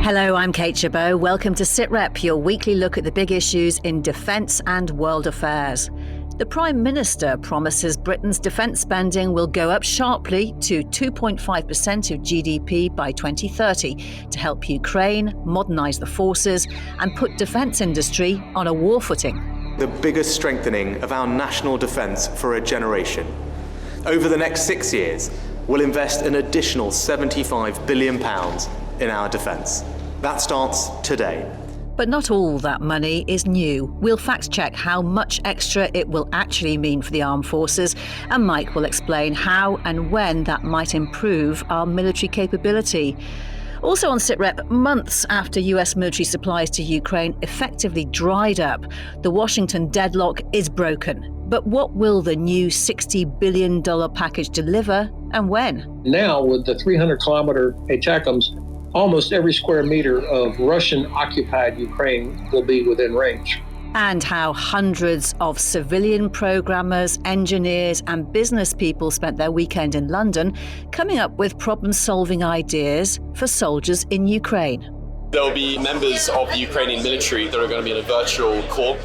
Hello, I'm Kate Gerbeau. Welcome to Sitrep, your weekly look at the big issues in defence and world affairs. The Prime Minister promises Britain's defence spending will go up sharply to 2.5% of GDP by 2030 to help Ukraine modernise the forces and put defence industry on a war footing. The biggest strengthening of our national defence for a generation. Over the next 6 years, we'll invest an additional £75 billion in our defence. That starts today. But not all that money is new. We'll fact check how much extra it will actually mean for the armed forces, and Mike will explain how and when that might improve our military capability. Also on Sitrep, months after US military supplies to Ukraine effectively dried up, the Washington deadlock is broken. But what will the new $60 billion package deliver, and when? Now, with the 300-kilometer ATACMS, almost every square meter of Russian-occupied Ukraine will be within range. And how hundreds of civilian programmers, engineers and business people spent their weekend in London coming up with problem-solving ideas for soldiers in Ukraine. There'll be members of the Ukrainian military that are going to be in a virtual corps,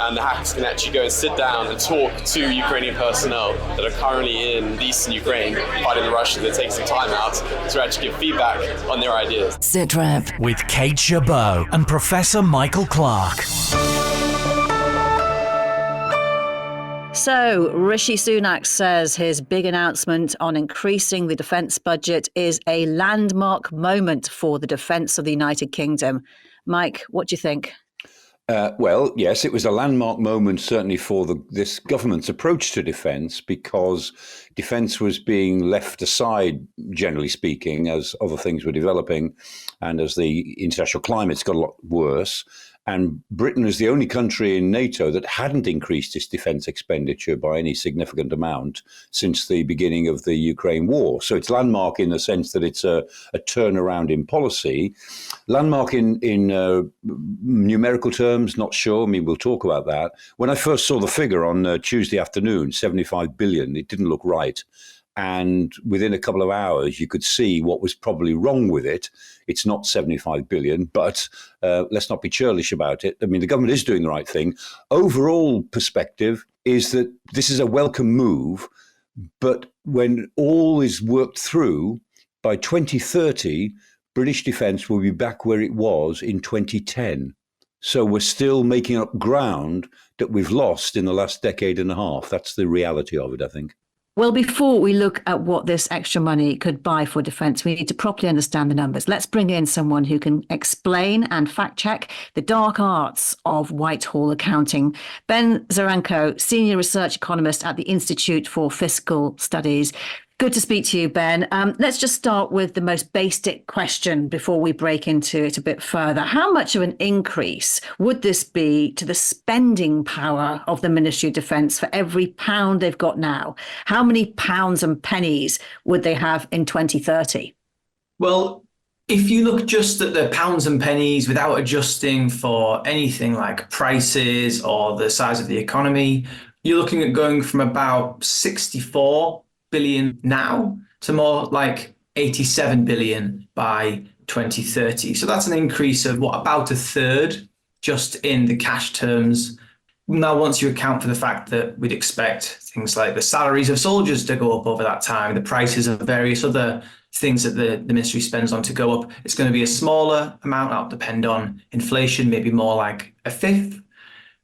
and the hackers can actually go and sit down and talk to Ukrainian personnel that are currently in eastern Ukraine fighting the Russians. They take some time out to actually give feedback on their ideas. Sitrep with Kate Gerbeau and Professor Michael Clarke. So, Rishi Sunak says his big announcement on increasing the defence budget is a landmark moment for the defence of the United Kingdom. Mike, what do you think? Well, yes, it was a landmark moment, certainly for this government's approach to defence, because defence was being left aside, generally speaking, as other things were developing and as the international climate's got a lot worse. And Britain is the only country in NATO that hadn't increased its defence expenditure by any significant amount since the beginning of the Ukraine war. So it's landmark in the sense that it's a turnaround in policy. Landmark in numerical terms, not sure. I mean, we'll talk about that. When I first saw the figure on Tuesday afternoon, 75 billion, it didn't look right. And within a couple of hours, you could see what was probably wrong with it. It's not 75 billion, but let's not be churlish about it. I mean, the government is doing the right thing. Overall perspective is that this is a welcome move, but when all is worked through, by 2030, British defence will be back where it was in 2010. So we're still making up ground that we've lost in the last decade and a half. That's the reality of it, I think. Well, before we look at what this extra money could buy for defence, we need to properly understand the numbers. Let's bring in someone who can explain and fact-check the dark arts of Whitehall accounting. Ben Zaranko, Senior Research Economist at the Institute for Fiscal Studies. Good to speak to you, Ben. Let's just start with the most basic question before we break into it a bit further. How much of an increase would this be to the spending power of the Ministry of Defence for every pound they've got now? How many pounds and pennies would they have in 2030? Well, if you look just at the pounds and pennies without adjusting for anything like prices or the size of the economy, you're looking at going from about 64 billion now to more like 87 billion by 2030. So that's an increase of about a third just in the cash terms. Now, once you account for the fact that we'd expect things like the salaries of soldiers to go up over that time, the prices of various other things that the ministry spends on to go up, it's going to be a smaller amount. That'll depend on inflation, maybe more like a fifth.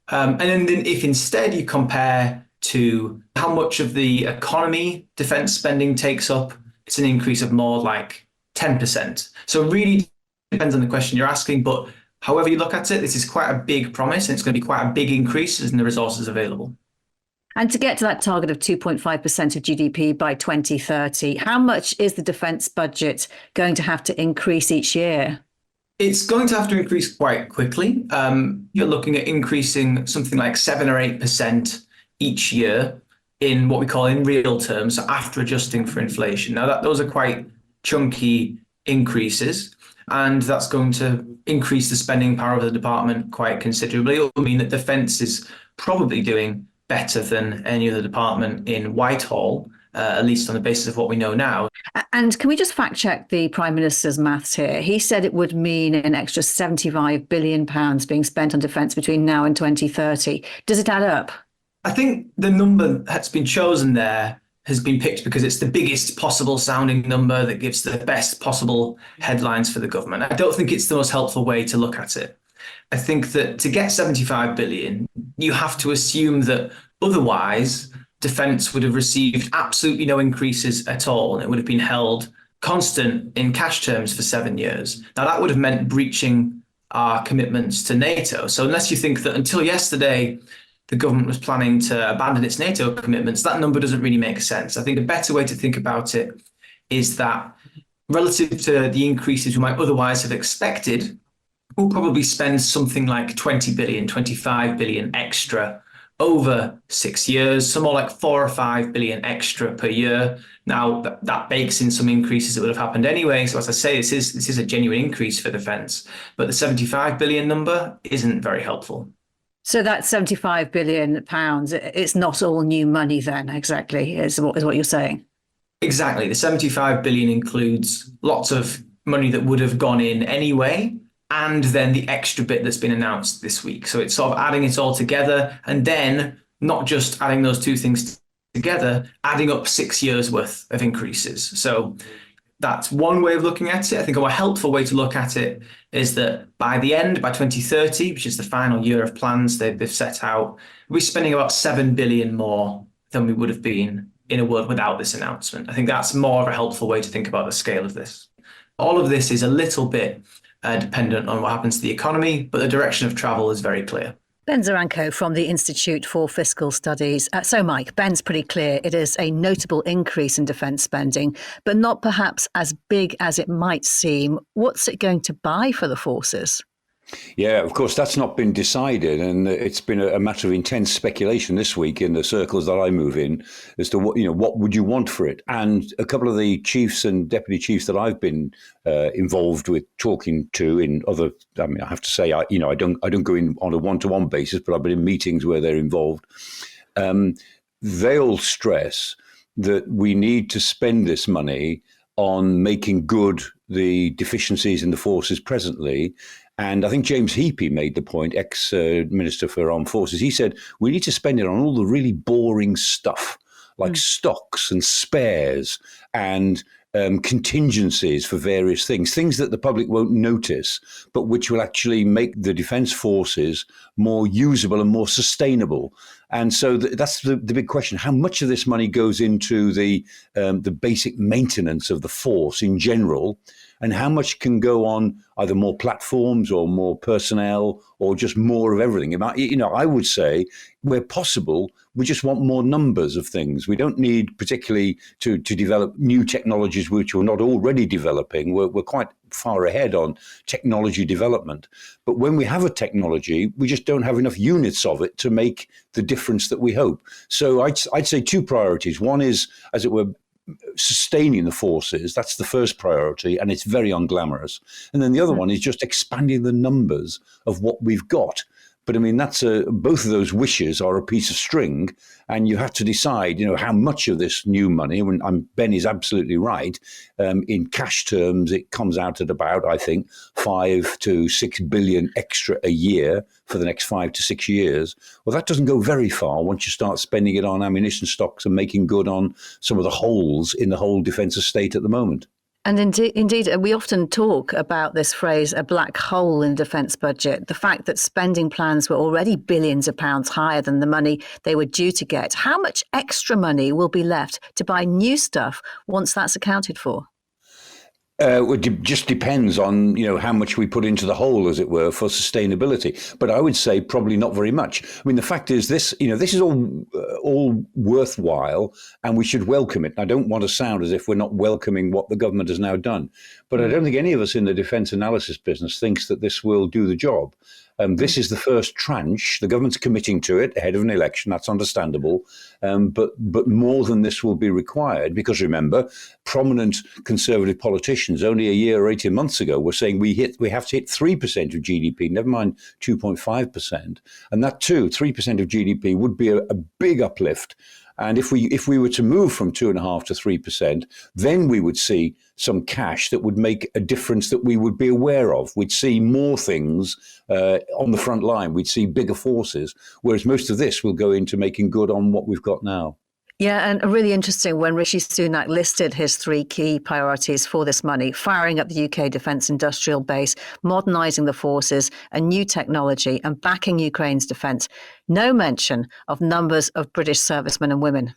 And then if instead you compare to how much of the economy defence spending takes up, it's an increase of more like 10%. So it really depends on the question you're asking, but however you look at it, this is quite a big promise and it's going to be quite a big increase in the resources available. And to get to that target of 2.5% of GDP by 2030, how much is the defence budget going to have to increase each year? It's going to have to increase quite quickly. You're looking at increasing something like 7 or 8% each year in what we call in real terms, after adjusting for inflation. Now, those are quite chunky increases, and that's going to increase the spending power of the department quite considerably. It will mean that defence is probably doing better than any other department in Whitehall, at least on the basis of what we know now. And can we just fact check the Prime Minister's maths here? He said it would mean an extra £75 billion being spent on defence between now and 2030. Does it add up? I think the number that's been chosen there has been picked because it's the biggest possible sounding number that gives the best possible headlines for the government. I don't think it's the most helpful way to look at it. I think that to get 75 billion, you have to assume that otherwise defence would have received absolutely no increases at all, and it would have been held constant in cash terms for 7 years. Now, that would have meant breaching our commitments to NATO. So unless you think that until yesterday, the government was planning to abandon its NATO commitments, that number doesn't really make sense. I think a better way to think about it is that relative to the increases we might otherwise have expected, we'll probably spend something like 20 billion, 25 billion extra over 6 years, some more like 4 or 5 billion extra per year. Now, that bakes in some increases that would have happened anyway. So as I say, this is a genuine increase for defence. But the 75 billion number isn't very helpful. So that £75 billion, it's not all new money then, exactly, is what you're saying? Exactly. The 75 billion includes lots of money that would have gone in anyway, and then the extra bit that's been announced this week. So it's sort of adding it all together, and then not just adding those two things together, adding up 6 years worth of increases. So that's one way of looking at it. I think a more helpful way to look at it is that by 2030, which is the final year of plans they've set out, we're spending about 7 billion more than we would have been in a world without this announcement. I think that's more of a helpful way to think about the scale of this. All of this is a little bit dependent on what happens to the economy, but the direction of travel is very clear. Ben Zaranko from the Institute for Fiscal Studies. So, Mike, Ben's pretty clear it is a notable increase in defence spending, but not perhaps as big as it might seem. What's it going to buy for the forces? Yeah, of course, that's not been decided. And it's been a matter of intense speculation this week in the circles that I move in as to what would you want for it? And a couple of the chiefs and deputy chiefs that I've been involved with talking to in other, I have to say, I don't go in on a one-to-one basis, but I've been in meetings where they're involved. They'll stress that we need to spend this money on making good the deficiencies in the forces presently. And I think James Heapy made the point, ex-Minister for Armed Forces. He said, we need to spend it on all the really boring stuff, like stocks and spares and contingencies for various things that the public won't notice, but which will actually make the defence forces more usable and more sustainable. And so that's the big question. How much of this money goes into the basic maintenance of the force in general, and how much can go on either more platforms or more personnel or just more of everything? I would say, where possible, we just want more numbers of things. We don't need particularly to develop new technologies which we're not already developing. We're quite far ahead on technology development. But when we have a technology, we just don't have enough units of it to make the difference that we hope. So I'd say two priorities. One is, as it were, sustaining the forces. That's the first priority, and it's very unglamorous. And then the other one is just expanding the numbers of what we've got. But that's both of those wishes are a piece of string, and you have to decide, how much of this new money. Ben is absolutely right. In cash terms, it comes out at about, I think, 5 to 6 billion extra a year for the next 5 to 6 years. Well, that doesn't go very far once you start spending it on ammunition stocks and making good on some of the holes in the whole defence estate at the moment. And indeed, we often talk about this phrase, a black hole in the defence budget, the fact that spending plans were already billions of pounds higher than the money they were due to get. How much extra money will be left to buy new stuff once that's accounted for? It just depends on, how much we put into the hole, as it were, for sustainability. But I would say probably not very much. The fact is this is all worthwhile, and we should welcome it. I don't want to sound as if we're not welcoming what the government has now done. But I don't think any of us in the defence analysis business thinks that this will do the job. This is the first tranche. The government's committing to it ahead of an election. That's understandable. But more than this will be required, because remember, prominent Conservative politicians only a year or 18 months ago were saying we have to hit 3% of GDP, never mind 2.5%. And that too, 3% of GDP would be a big uplift. And if we were to move from 2.5% to 3%, then we would see some cash that would make a difference that we would be aware of. We'd see more things on the front line. We'd see bigger forces, whereas most of this will go into making good on what we've got now. Yeah, and really interesting when Rishi Sunak listed his 3 key priorities for this money: firing up the UK defence industrial base, modernising the forces, and new technology, and backing Ukraine's defence. No mention of numbers of British servicemen and women.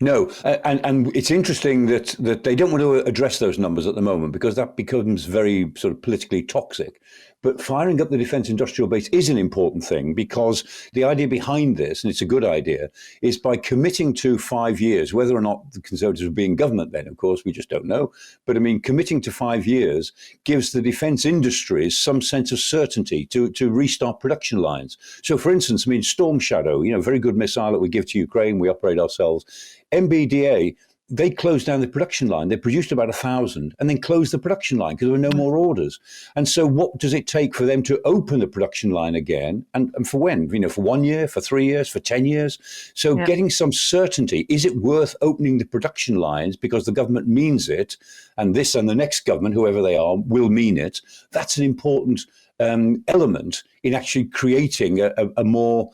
No, and it's interesting that they don't want to address those numbers at the moment because that becomes very sort of politically toxic. But firing up the defence industrial base is an important thing because the idea behind this, and it's a good idea, is by committing to 5 years, whether or not the Conservatives will be in government then, of course, we just don't know. But I mean, committing to 5 years gives the defence industries some sense of certainty to restart production lines. So, for instance, I mean, Storm Shadow, very good missile that we give to Ukraine, we operate ourselves. MBDA, they closed down the production line. They produced about 1,000 and then closed the production line because there were no more orders. And so what does it take for them to open the production line again? And for when? For 1 year, for 3 years, for 10 years? So getting some certainty, is it worth opening the production lines because the government means it, and this and the next government, whoever they are, will mean it? That's an important element in actually creating a more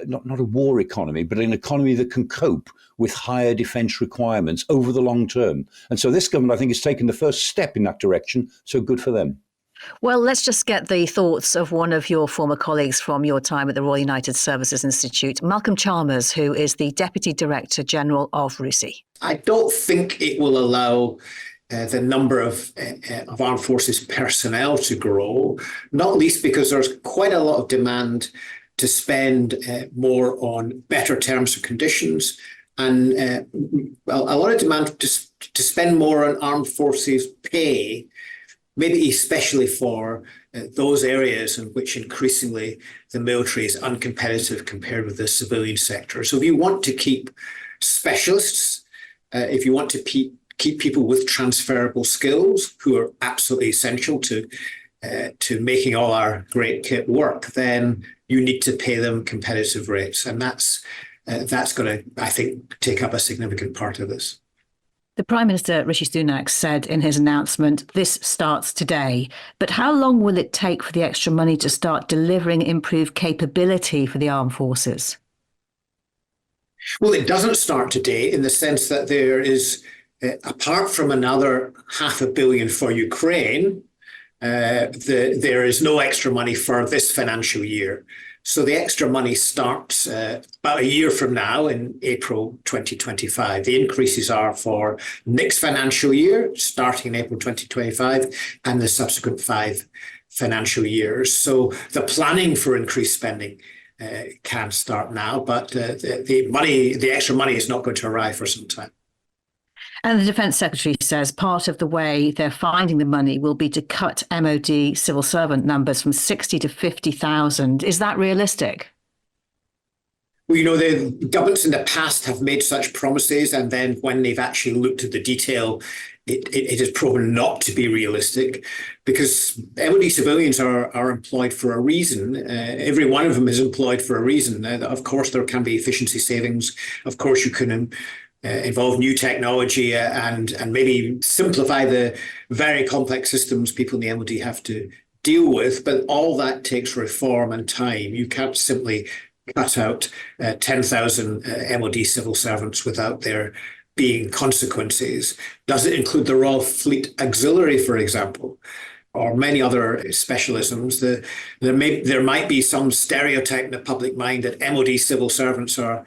not a war economy, but an economy that can cope with higher defence requirements over the long term. And so this government, I think, has taken the first step in that direction. So good for them. Well, let's just get the thoughts of one of your former colleagues from your time at the Royal United Services Institute, Malcolm Chalmers, who is the Deputy Director General of RUSI. I don't think it will allow the number of armed forces personnel to grow, not least because there's quite a lot of demand to spend more on better terms and conditions, and a lot of demand to spend more on armed forces pay, maybe especially for those areas in which increasingly the military is uncompetitive compared with the civilian sector. So if you want to keep specialists, if you want to keep people with transferable skills who are absolutely essential to making all our great kit work, then you need to pay them competitive rates. And that's going to, I think, take up a significant part of this. The Prime Minister, Rishi Sunak, said in his announcement, this starts today. But how long will it take for the extra money to start delivering improved capability for the armed forces? Well, it doesn't start today in the sense that there is, apart from another $500 million for Ukraine, there is no extra money for this financial year. So the extra money starts about a year from now in April 2025. The increases are for next financial year, starting in April 2025, and the subsequent 5 financial years. So the planning for increased spending can start now, but the extra money is not going to arrive for some time. And the Defence Secretary says part of the way they're finding the money will be to cut MOD civil servant numbers from 60 to 50,000. Is that realistic? Well, the governments in the past have made such promises, and then when they've actually looked at the detail, it has proven not to be realistic, because MOD civilians are employed for a reason. Every one of them is employed for a reason. Of course, there can be efficiency savings. Of course, you can involve new technology and maybe simplify the very complex systems people in the MOD have to deal with. But all that takes reform and time. You can't simply cut out 10,000 MOD civil servants without there being consequences. Does it include the Royal Fleet Auxiliary, for example, or many other specialisms? There might be some stereotype in the public mind that MOD civil servants are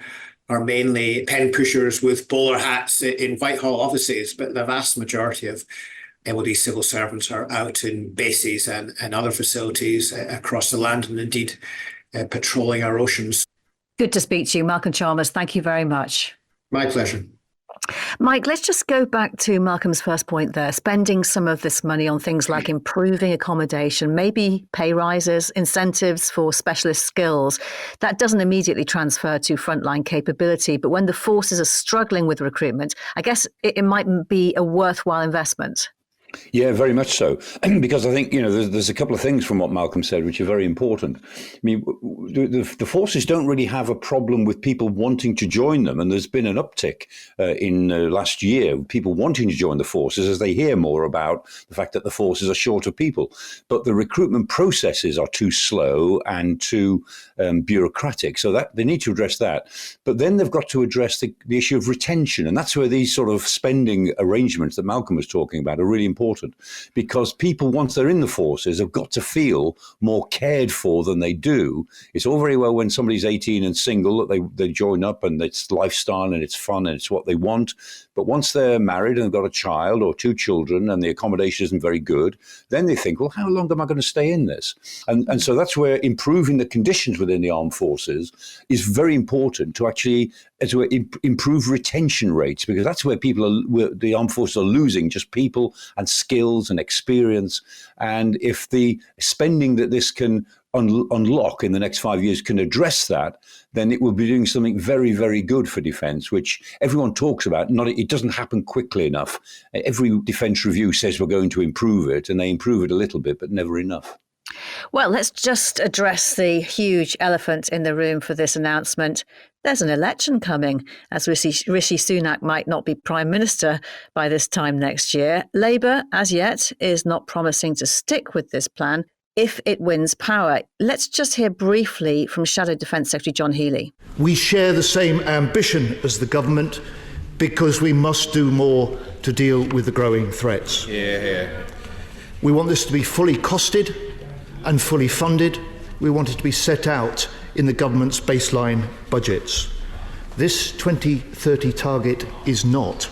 mainly pen pushers with bowler hats in Whitehall offices, but the vast majority of MOD civil servants are out in bases and other facilities across the land, and indeed patrolling our oceans. Good to speak to you, Malcolm Chalmers. Thank you very much. My pleasure. Mike, let's just go back to Malcolm's first point there, spending some of this money on things like improving accommodation, maybe pay rises, incentives for specialist skills. That doesn't immediately transfer to frontline capability, but when the forces are struggling with recruitment, I guess it might be a worthwhile investment. Yeah, very much so. Because I think, there's a couple of things from what Malcolm said, which are very important. I mean, the forces don't really have a problem with people wanting to join them. And there's been an uptick in last year, people wanting to join the forces as they hear more about the fact that the forces are short of people. But the recruitment processes are too slow and too bureaucratic. So that they need to address that. But then they've got to address the issue of retention. And that's where these sort of spending arrangements that Malcolm was talking about are really important, because people, once they're in the forces, have got to feel more cared for than they do. It's all very well when somebody's 18 and single that they join up and it's lifestyle and it's fun and it's what they want. But once they're married and they've got a child or two children and the accommodation isn't very good, then they think, well, how long am I going to stay in this? And so that's where improving the conditions within the armed forces is very important to actually improve retention rates, because that's where the armed forces are losing just people and skills and experience. And if the spending that this can unlock in the next 5 years can address that, then it will be doing something very, very good for defence, which everyone talks about. It doesn't happen quickly enough. Every defence review says we're going to improve it, and they improve it a little bit, but never enough. Well, let's just address the huge elephant in the room for this announcement. There's an election coming, as Rishi Sunak might not be Prime Minister by this time next year. Labour, as yet, is not promising to stick with this plan if it wins power. Let's just hear briefly from Shadow Defence Secretary John Healey. We share the same ambition as the government because we must do more to deal with the growing threats. We want this to be fully costed and fully funded. We want it to be set out in the government's baseline budgets. This 2030 target is not.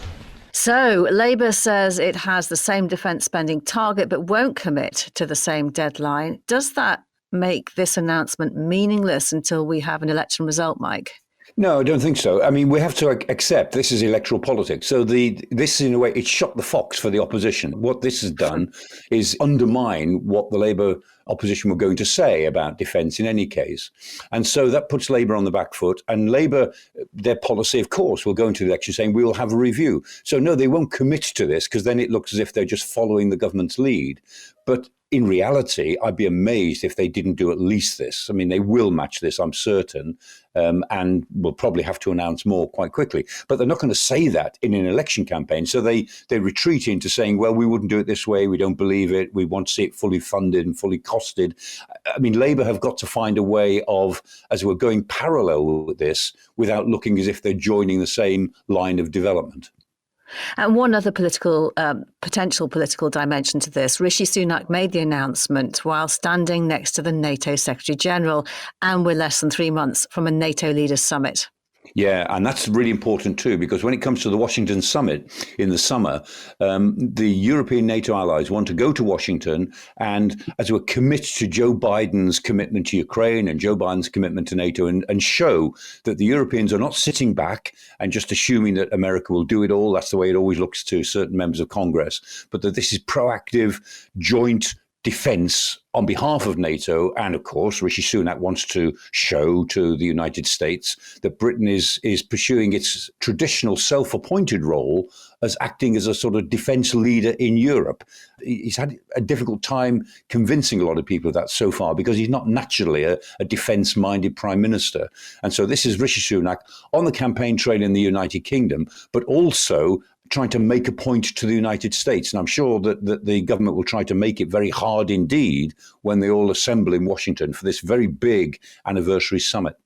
So Labour says it has the same defence spending target but won't commit to the same deadline. Does that make this announcement meaningless until we have an election result, Mike? No, I don't think so. I mean, we have to accept this is electoral politics. So this, in a way, it shot the fox for the opposition. What this has done is undermine what the Labour opposition were going to say about defence in any case. And so that puts Labour on the back foot. And Labour, their policy, of course, will go into the election saying we will have a review. So no, they won't commit to this, because then it looks as if they're just following the government's lead. But in reality, I'd be amazed if they didn't do at least this. I mean, they will match this, I'm certain, and will probably have to announce more quite quickly. But they're not going to say that in an election campaign. So they retreat into saying, well, we wouldn't do it this way. We don't believe it. We want to see it fully funded and fully costed. I mean, Labour have got to find a way of, as we're going parallel with this, without looking as if they're joining the same line of development. And one other potential political dimension to this, Rishi Sunak made the announcement while standing next to the NATO Secretary General, and we're less than 3 months from a NATO leaders summit. Yeah, and that's really important too, because when it comes to the Washington summit in the summer, the European NATO allies want to go to Washington and, as we commit to Joe Biden's commitment to Ukraine and Joe Biden's commitment to NATO, and show that the Europeans are not sitting back and just assuming that America will do it all. That's the way it always looks to certain members of Congress, but that this is proactive, joint defence on behalf of NATO. And of course, Rishi Sunak wants to show to the United States that Britain is pursuing its traditional self-appointed role as acting as a sort of defence leader in Europe. He's had a difficult time convincing a lot of people of that so far, because he's not naturally a defence-minded Prime Minister. And so this is Rishi Sunak on the campaign trail in the United Kingdom, but also trying to make a point to the United States. And I'm sure that the government will try to make it very hard indeed when they all assemble in Washington for this very big anniversary summit.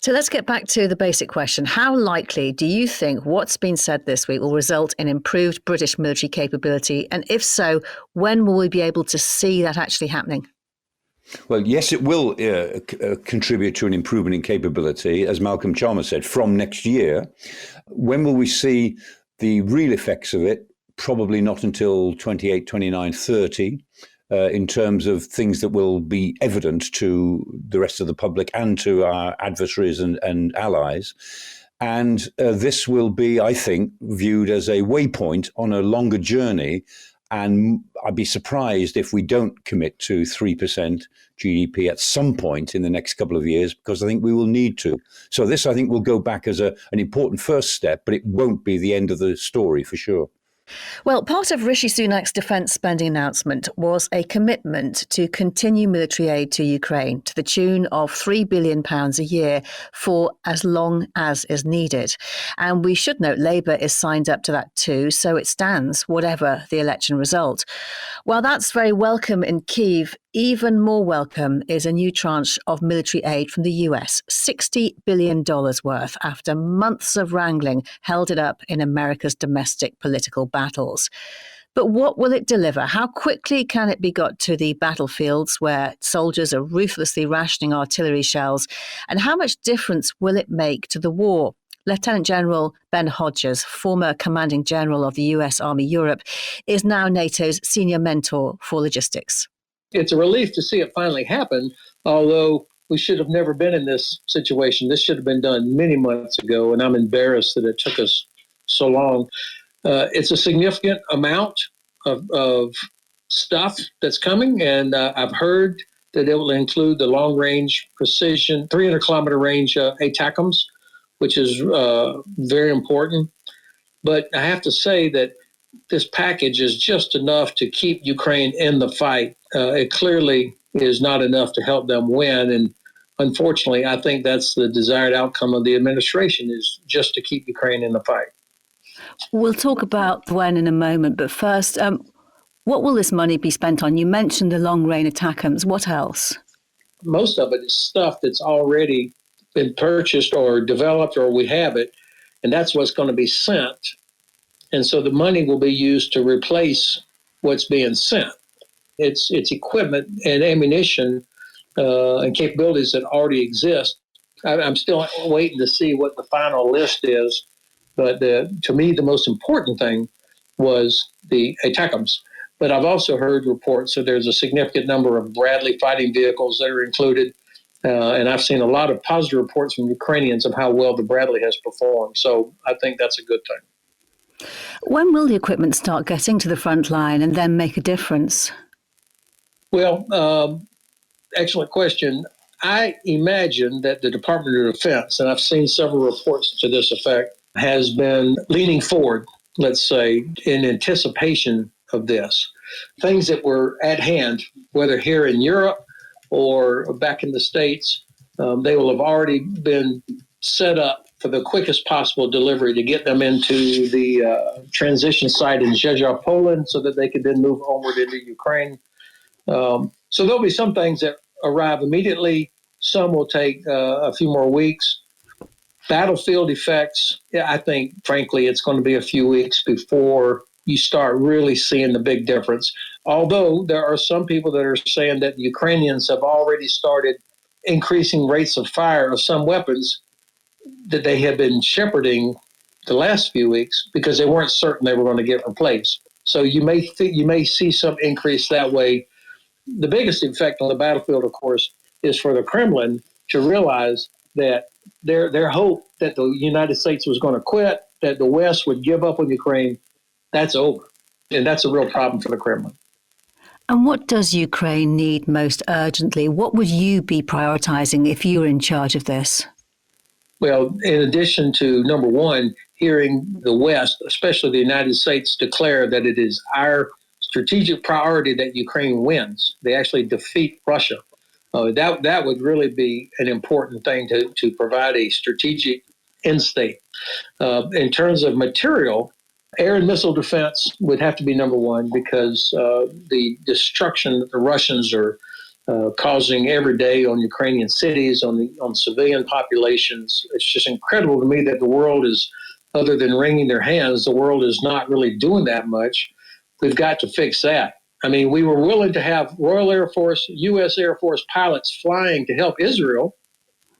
So let's get back to the basic question. How likely do you think what's been said this week will result in improved British military capability? And if so, when will we be able to see that actually happening? Well, yes, it will contribute to an improvement in capability, as Malcolm Chalmers said, from next year. When will we see the real effects of it? Probably not until 28, 29, 30, in terms of things that will be evident to the rest of the public and to our adversaries and allies. And this will be, I think, viewed as a waypoint on a longer journey. And I'd be surprised if we don't commit to 3% GDP at some point in the next couple of years, because I think we will need to. So this, I think, will go back as an important first step, but it won't be the end of the story for sure. Well, part of Rishi Sunak's defence spending announcement was a commitment to continue military aid to Ukraine to the tune of £3 billion a year for as long as is needed. And we should note Labour is signed up to that too, so it stands whatever the election result. While that's very welcome in Kyiv, even more welcome is a new tranche of military aid from the US, $60 billion worth, after months of wrangling held it up in America's domestic political battles. But what will it deliver? How quickly can it be got to the battlefields where soldiers are ruthlessly rationing artillery shells? And how much difference will it make to the war? Lieutenant General Ben Hodges, former commanding general of the US Army Europe, is now NATO's senior mentor for logistics. It's a relief to see it finally happen, although we should have never been in this situation. This should have been done many months ago, and I'm embarrassed that it took us so long. It's a significant amount of stuff that's coming, and I've heard that it will include the long-range precision, 300-kilometer range ATACMS, which is very important. But I have to say that this package is just enough to keep Ukraine in the fight. It clearly is not enough to help them win. And unfortunately, I think that's the desired outcome of the administration, is just to keep Ukraine in the fight. We'll talk about when in a moment. But first, what will this money be spent on? You mentioned the long-range ATACMS. What else? Most of it is stuff that's already been purchased or developed, or we have it, and that's what's going to be sent. And so the money will be used to replace what's being sent. It's equipment and ammunition and capabilities that already exist. I'm still waiting to see what the final list is, but to me, the most important thing was the ATACMS. But I've also heard reports that there's a significant number of Bradley fighting vehicles that are included. And I've seen a lot of positive reports from Ukrainians of how well the Bradley has performed. So I think that's a good thing. When will the equipment start getting to the front line and then make a difference? Well, excellent question. I imagine that the Department of Defense, and I've seen several reports to this effect, has been leaning forward, let's say, in anticipation of this. Things that were at hand, whether here in Europe or back in the States, they will have already been set up for the quickest possible delivery to get them into the transition site in Gerbeau, Poland, so that they could then move onward into Ukraine. So there'll be some things that arrive immediately. Some will take a few more weeks. Battlefield effects, I think, frankly, it's going to be a few weeks before you start really seeing the big difference. Although there are some people that are saying that the Ukrainians have already started increasing rates of fire of some weapons that they have been shepherding the last few weeks because they weren't certain they were going to get replaced. So you may see some increase that way. The biggest effect on the battlefield, of course, is for the Kremlin to realize that their hope that the United States was going to quit, that the West would give up on Ukraine, that's over. And that's a real problem for the Kremlin. And what does Ukraine need most urgently? What would you be prioritizing if you were in charge of this? Well, in addition to, number one, hearing the West, especially the United States, declare that it is our strategic priority that Ukraine wins, they actually defeat Russia. That would really be an important thing to provide a strategic end state. In terms of material, air and missile defense would have to be number one, because the destruction that the Russians are causing every day on Ukrainian cities, on civilian populations, it's just incredible to me that the world is, other than wringing their hands, the world is not really doing that much. We've got to fix that. I mean, we were willing to have Royal Air Force, U.S. Air Force pilots flying to help Israel,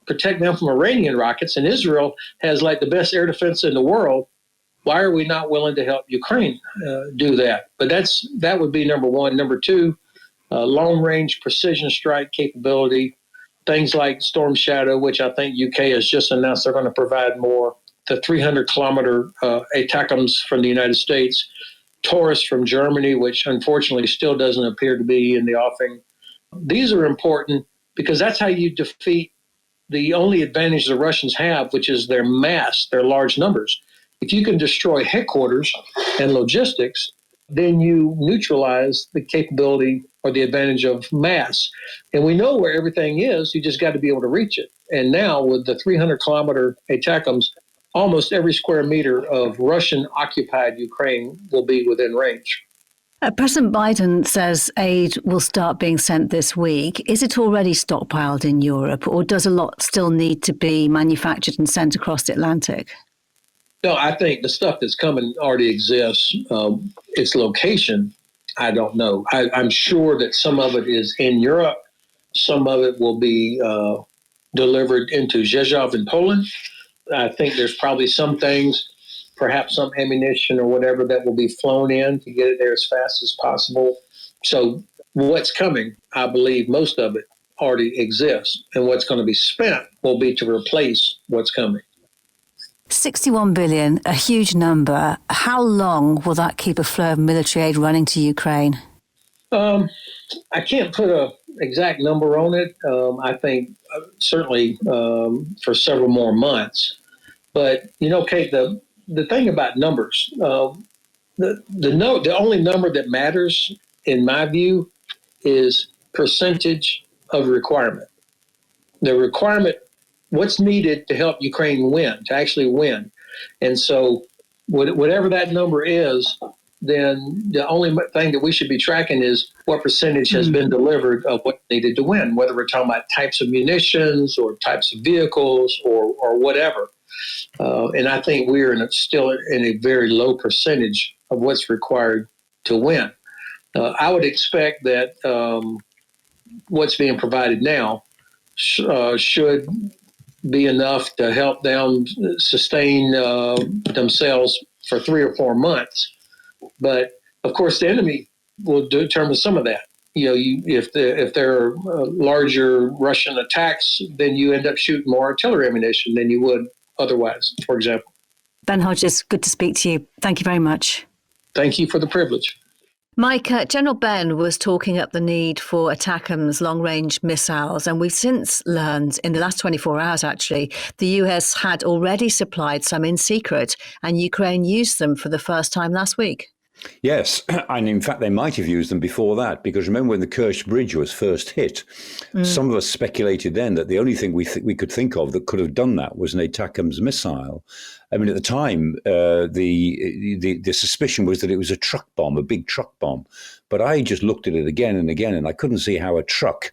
protect them from Iranian rockets, and Israel has like the best air defense in the world. Why are we not willing to help Ukraine do that? But that would be number one. Number two, long-range precision strike capability, things like Storm Shadow, which I think UK has just announced they're going to provide more, the 300-kilometer ATACMS from the United States, Taurus from Germany, which unfortunately still doesn't appear to be in the offing. These are important because that's how you defeat the only advantage the Russians have, which is their mass, their large numbers. If you can destroy headquarters and logistics, then you neutralize the capability or the advantage of mass. And we know where everything is. You just got to be able to reach it. And now with the 300-kilometer ATACMS, almost every square meter of Russian-occupied Ukraine will be within range. President Biden says aid will start being sent this week. Is it already stockpiled in Europe, or does a lot still need to be manufactured and sent across the Atlantic? No, I think the stuff that's coming already exists. Its location, I don't know. I'm sure that some of it is in Europe. Some of it will be delivered into Rzeszów in Poland. I think there's probably some things, perhaps some ammunition or whatever, that will be flown in to get it there as fast as possible. So what's coming, I believe most of it already exists. And what's going to be spent will be to replace what's coming. 61 billion, a huge number. How long will that keep a flow of military aid running to Ukraine? I can't put an exact number on it. I think certainly for several more months. But, Kate, the thing about numbers, the only number that matters, in my view, is percentage of requirement. The requirement, what's needed to help Ukraine win, to actually win. And so whatever that number is, then the only thing that we should be tracking is what percentage has been delivered of what needed to win, whether we're talking about types of munitions or types of vehicles or whatever. And I think we're still in a very low percentage of what's required to win. I would expect that what's being provided now should be enough to help them sustain themselves for 3 or 4 months. But of course, the enemy will determine some of that. If there are larger Russian attacks, then you end up shooting more artillery ammunition than you would otherwise, for example. Ben Hodges, good to speak to you. Thank you very much. Thank you for the privilege. Mike, General Ben was talking up the need for ATACMS long-range missiles, and we've since learned in the last 24 hours, actually, the US had already supplied some in secret, and Ukraine used them for the first time last week. Yes, and in fact, they might have used them before that, because remember when the Kerch Bridge was first hit, some of us speculated then that the only thing we could think of that could have done that was an ATACMS missile. I mean, at the time, the suspicion was that it was a truck bomb, a big truck bomb. But I just looked at it again and again, and I couldn't see how a truck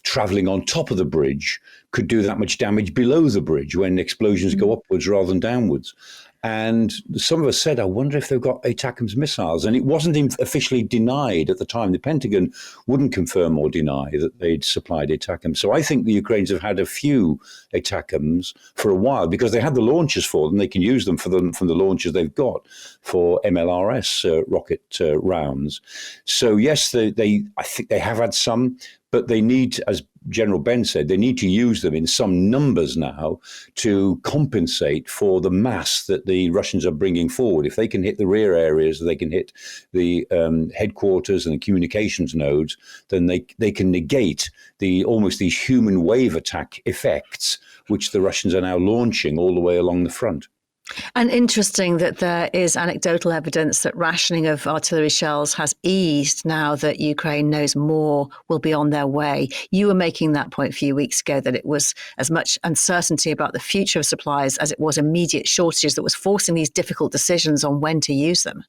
traveling on top of the bridge could do that much damage below the bridge when explosions go upwards rather than downwards. And some of us said, I wonder if they've got ATACMS missiles. And it wasn't officially denied at the time. The Pentagon wouldn't confirm or deny that they'd supplied ATACMS. So I think the Ukrainians have had a few ATACMS for a while because they had the launchers for them. They can use them from the launchers they've got for MLRS rocket rounds. So yes, I think they have had some, but they need, as General Ben said, they need to use them in some numbers now to compensate for the mass that the Russians are bringing forward. If they can hit the rear areas, they can hit the headquarters and the communications nodes, then they can negate almost these human wave attack effects, which the Russians are now launching all the way along the front. And interesting that there is anecdotal evidence that rationing of artillery shells has eased now that Ukraine knows more will be on their way. You were making that point a few weeks ago, that it was as much uncertainty about the future of supplies as it was immediate shortages that was forcing these difficult decisions on when to use them.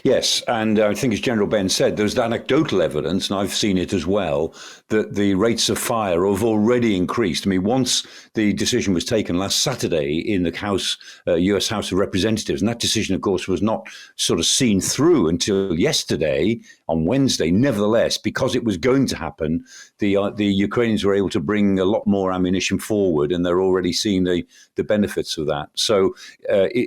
Yes, and I think as General Ben said, there's anecdotal evidence, and I've seen it as well, that the rates of fire have already increased. I mean, once the decision was taken last Saturday in the House, US House of Representatives, and that decision, of course, was not sort of seen through until yesterday, on Wednesday. Nevertheless, because it was going to happen, the Ukrainians were able to bring a lot more ammunition forward, and they're already seeing the benefits of that. So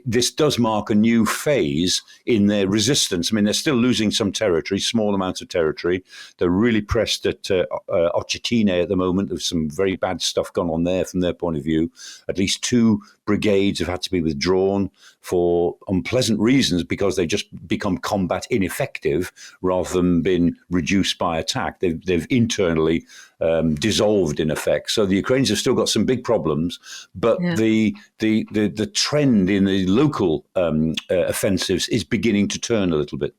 this does mark a new phase in their resistance. I mean, they're still losing some territory, small amounts of territory. They're really pressed at Ochetine at the moment. There's some very bad stuff gone on there from their point of view. At least 2 brigades have had to be withdrawn for unpleasant reasons because they just become combat ineffective rather than been reduced by attack. They've internally dissolved in effect. So the Ukrainians have still got some big problems, but the trend in the local offensives is beginning to turn a little bit.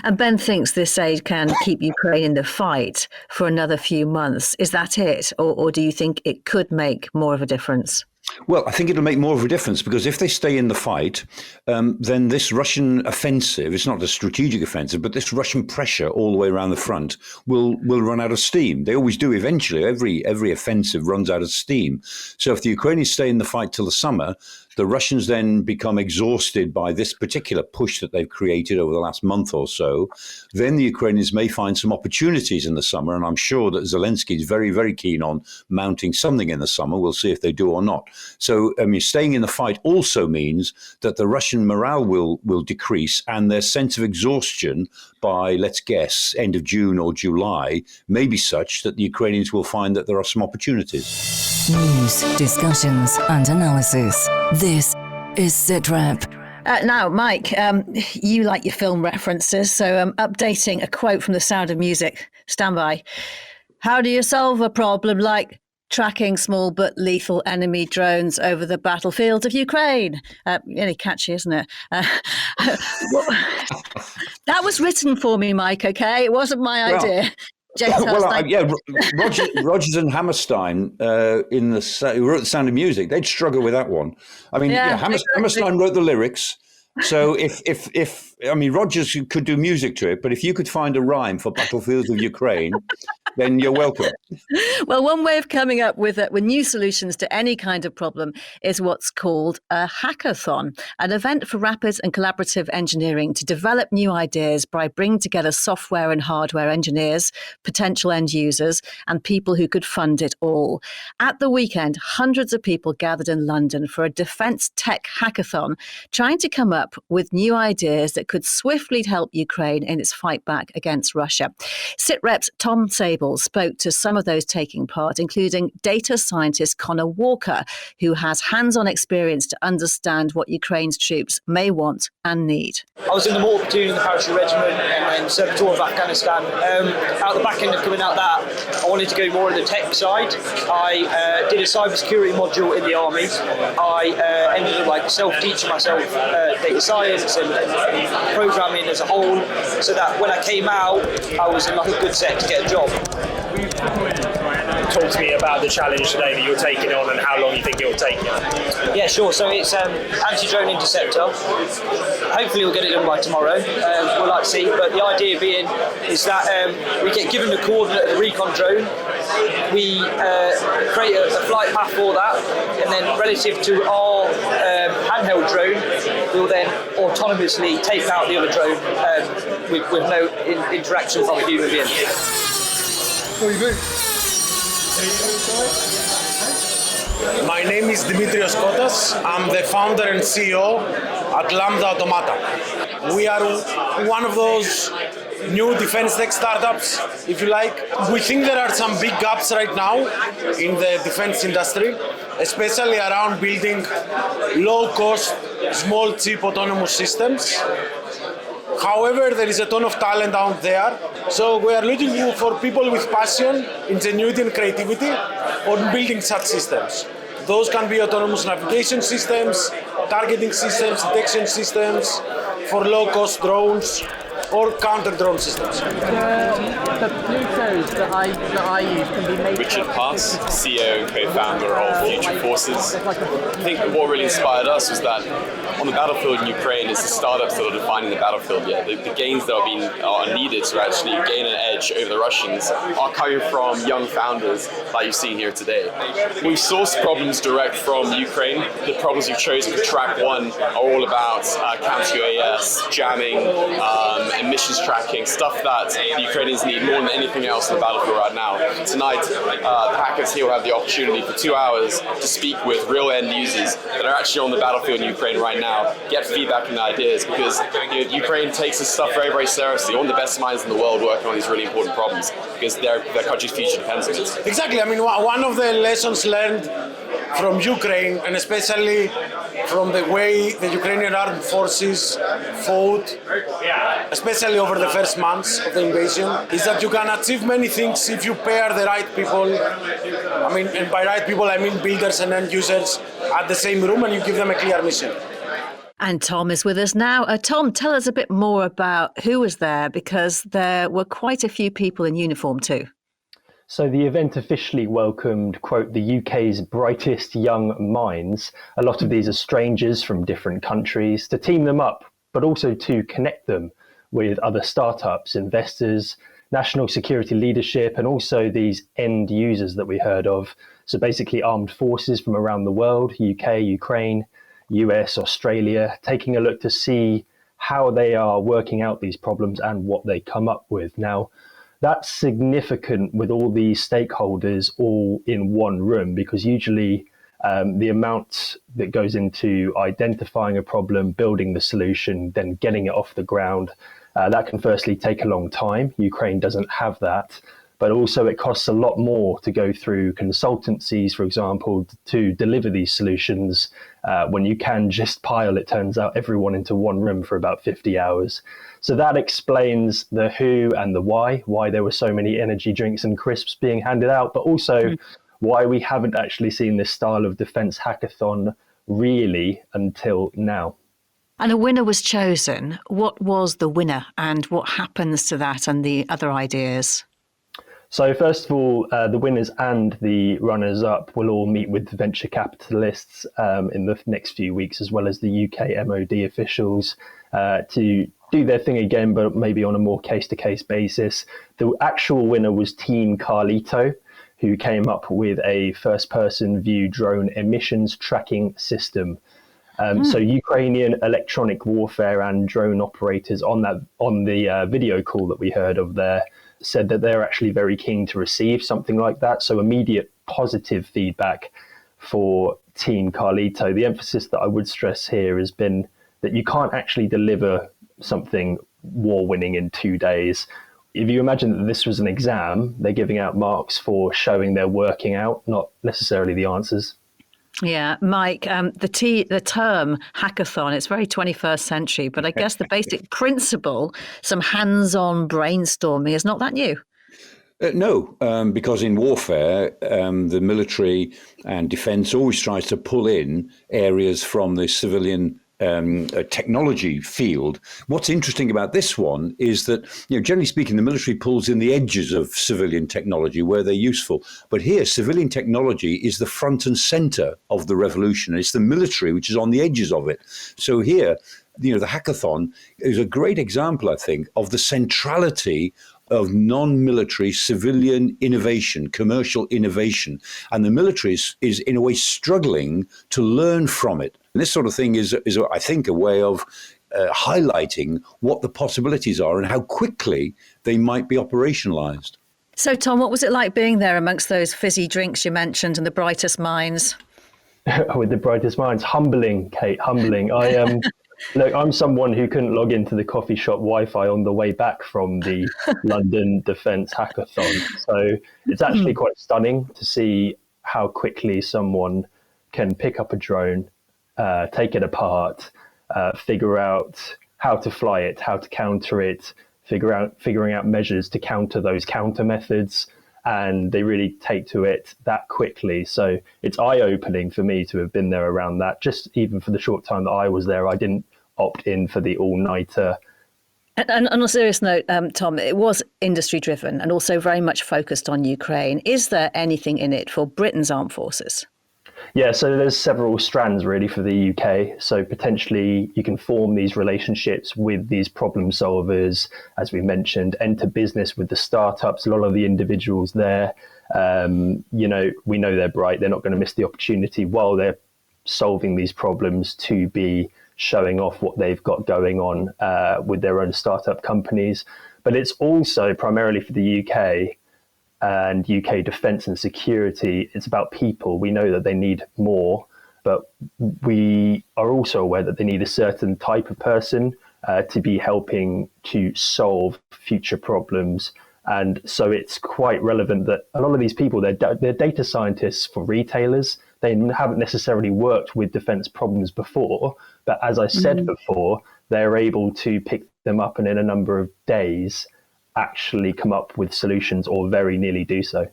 And Ben thinks this aid can keep Ukraine in the fight for another few months. Is that it? Or do you think it could make more of a difference? Well, I think it'll make more of a difference because if they stay in the fight, then this Russian offensive, it's not a strategic offensive, but this Russian pressure all the way around the front will run out of steam. They always do eventually. Every offensive runs out of steam. So if the Ukrainians stay in the fight till the summer, the Russians then become exhausted by this particular push that they've created over the last month or so. Then the Ukrainians may find some opportunities in the summer, and I'm sure that Zelensky is very, very keen on mounting something in the summer. We'll see if they do or not. So, I mean, staying in the fight also means that the Russian morale will decrease, and their sense of exhaustion by, let's guess, end of June or July may be such that the Ukrainians will find that there are some opportunities. News, discussions and analysis. This is Sitrep. Now, Mike, you like your film references, so I'm updating a quote from The Sound of Music. Stand by. How do you solve a problem like tracking small but lethal enemy drones over the battlefields of Ukraine? Really catchy, isn't it? That was written for me, Mike, okay? It wasn't my idea. Rogers and Hammerstein who wrote The Sound of Music, they'd struggle with that one. I mean, Hammerstein wrote the lyrics. So if I mean, Rogers could do music to it, but if you could find a rhyme for Battlefields of Ukraine, then you're welcome. Well, one way of coming up with new solutions to any kind of problem is what's called a hackathon, an event for rapid and collaborative engineering to develop new ideas by bringing together software and hardware engineers, potential end users, and people who could fund it all. At the weekend, hundreds of people gathered in London for a Defence Tech Hackathon, trying to come up with new ideas that could swiftly help Ukraine in its fight back against Russia. Sitrep's Tom Sable spoke to some of those taking part, including data scientist Connor Walker, who has hands-on experience to understand what Ukraine's troops may want and need. I was in the mortar platoon in the parachute regiment and then served a tour of Afghanistan. Out the back end of coming out that, I wanted to go more on the tech side. I did a cybersecurity module in the army. I ended up self-teaching myself data science and programming as a whole, so that when I came out, I was in a good set to get a job. Talk to me about the challenge today that you're taking on and how long you think it will take you. Yeah, sure. So it's anti-drone interceptor. Hopefully we'll get it done by tomorrow. We'll like to see. But the idea being is that we get given the coordinate of the recon drone. We create a flight path for that, and then relative to our handheld drone, we'll then autonomously take out the other drone with no interaction from a human being. My name is Dimitrios Kotas. I'm the founder and CEO at Lambda Automata. We are one of those new defense tech startups, if you like. We think there are some big gaps right now in the defense industry, especially around building low-cost, small chip autonomous systems. However, there is a ton of talent out there. So we are looking for people with passion, ingenuity and creativity on building such systems. Those can be autonomous navigation systems, targeting systems, detection systems for low-cost drones, or counter-drone systems. The Plutos that I use can be made... Richard Pass, CEO and co-founder of Future Forces. I think what really inspired us was that on the battlefield in Ukraine, it's the startups that are defining the battlefield yet. The gains that are needed to actually gain an edge over the Russians are coming from young founders like you've seen here today. We've sourced problems direct from Ukraine. The problems we've chosen for track one are all about counter-UAS, jamming, emissions tracking, stuff that the Ukrainians need more than anything else in the battlefield right now. Tonight, the hackers here will have the opportunity for 2 hours to speak with real end users that are actually on the battlefield in Ukraine right now, get feedback and ideas, because Ukraine takes this stuff very, very seriously. One of the best minds in the world working on these really important problems, because their country's future depends on it. Exactly. I mean, one of the lessons learned from Ukraine, and especially from the way the Ukrainian armed forces fought, especially over the first months of the invasion, is that you can achieve many things if you pair the right people, and by right people I mean builders and end users, at the same room, and you give them a clear mission. And Tom is with us now. Tom, tell us a bit more about who was there, because there were quite a few people in uniform too. So the event officially welcomed, quote, the UK's brightest young minds. A lot of these are strangers from different countries, to team them up, but also to connect them with other startups, investors, national security leadership, and also these end users that we heard of. So basically armed forces from around the world, UK, Ukraine, US, Australia, taking a look to see how they are working out these problems and what they come up with. Now, that's significant with all these stakeholders all in one room, because usually the amount that goes into identifying a problem, building the solution, then getting it off the ground, that can firstly take a long time. Ukraine doesn't have that. But also it costs a lot more to go through consultancies, for example, to deliver these solutions when you can just pile, it turns out, everyone into one room for about 50 hours. So that explains the who and the why there were so many energy drinks and crisps being handed out, but also why we haven't actually seen this style of defence hackathon really until now. And a winner was chosen. What was the winner and what happens to that and the other ideas? So first of all, the winners and the runners-up will all meet with venture capitalists in the next few weeks, as well as the UK MOD officials to do their thing again, but maybe on a more case-to-case basis. The actual winner was Team Carlito, who came up with a first-person view drone emissions tracking system. So Ukrainian electronic warfare and drone operators on the video call that we heard of there said that they're actually very keen to receive something like that. So immediate positive feedback for Team Carlito. The emphasis that I would stress here has been that you can't actually deliver something war-winning in 2 days. If you imagine that this was an exam, they're giving out marks for showing they're working out, not necessarily the answers. Yeah, Mike, the term hackathon, it's very 21st century, but I guess the basic principle, some hands-on brainstorming, is not that new. No, because in warfare, the military and defence always tries to pull in areas from the civilian technology field. What's interesting about this one is that, generally speaking, the military pulls in the edges of civilian technology where they're useful. But here, civilian technology is the front and center of the revolution. It's the military which is on the edges of it. So here, the hackathon is a great example, I think, of the centrality of non-military civilian innovation, commercial innovation. And the military is in a way struggling to learn from it. And this sort of thing is I think, a way of highlighting what the possibilities are and how quickly they might be operationalized. So, Tom, what was it like being there amongst those fizzy drinks you mentioned and the brightest minds? With the brightest minds. Humbling, Kate, humbling. Look, I'm someone who couldn't log into the coffee shop Wi-Fi on the way back from the London Defence Hackathon. So it's actually quite stunning to see how quickly someone can pick up a drone, take it apart, figure out how to fly it, how to counter it, figuring out measures to counter those counter methods. And they really take to it that quickly. So it's eye-opening for me to have been there around that. Just even for the short time that I was there, I didn't opt in for the all-nighter. And on a serious note, Tom, it was industry-driven and also very much focused on Ukraine. Is there anything in it for Britain's armed forces? Yeah, so there's several strands really for the UK. So potentially you can form these relationships with these problem solvers, as we mentioned, enter business with the startups. A lot of the individuals there, we know they're bright. They're not going to miss the opportunity while they're solving these problems to be showing off what they've got going on with their own startup companies. But it's also primarily for the UK and UK defence and security. It's about people. We know that they need more, but we are also aware that they need a certain type of person to be helping to solve future problems And so it's quite relevant that a lot of these people, they're data scientists for retailers. They haven't necessarily worked with defense problems before, but as I said before, they're able to pick them up and in a number of days actually come up with solutions or very nearly do so.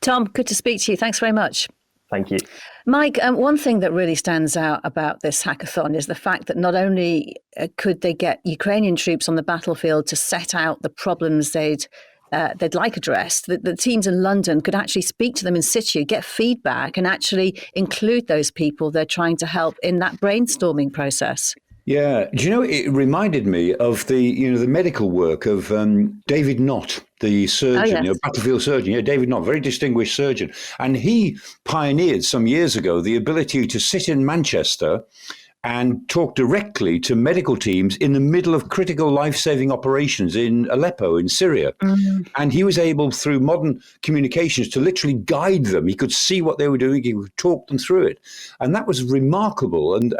Tom, good to speak to you. Thanks very much. Thank you. Mike, one thing that really stands out about this hackathon is the fact that not only could they get Ukrainian troops on the battlefield to set out the problems they'd like addressed, the teams in London could actually speak to them in situ, get feedback, and actually include those people they're trying to help in that brainstorming process. Yeah, do you know, it reminded me of the medical work of David Knott, the surgeon, battlefield surgeon. Yeah, David Knott, very distinguished surgeon. And he pioneered some years ago the ability to sit in Manchester and talk directly to medical teams in the middle of critical life-saving operations in Aleppo, in Syria. And he was able, through modern communications, to literally guide them. He could see what they were doing. He would talk them through it. And that was remarkable and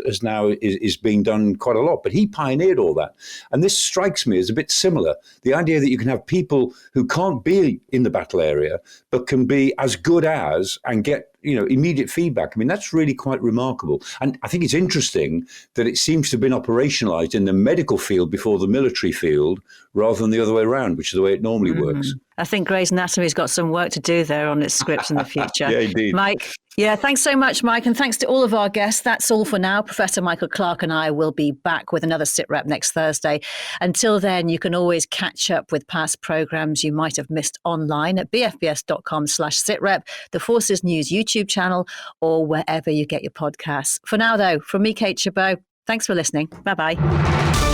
as now is being done quite a lot. But he pioneered all that. And this strikes me as a bit similar. The idea that you can have people who can't be in the battle area, but can be as good as and get immediate feedback. I mean, that's really quite remarkable. And I think it's interesting that it seems to have been operationalized in the medical field before the military field, rather than the other way around, which is the way it normally works. I think Grey's Anatomy's got some work to do there on its script in the future. Yeah, indeed. Mike, thanks so much, Mike. And thanks to all of our guests. That's all for now. Professor Michael Clarke and I will be back with another Sitrep next Thursday. Until then, you can always catch up with past programmes you might have missed online at bfbs.com/sitrep, the Forces News YouTube channel, or wherever you get your podcasts. For now, though, from me, Kate Gerbeau, thanks for listening. Bye-bye.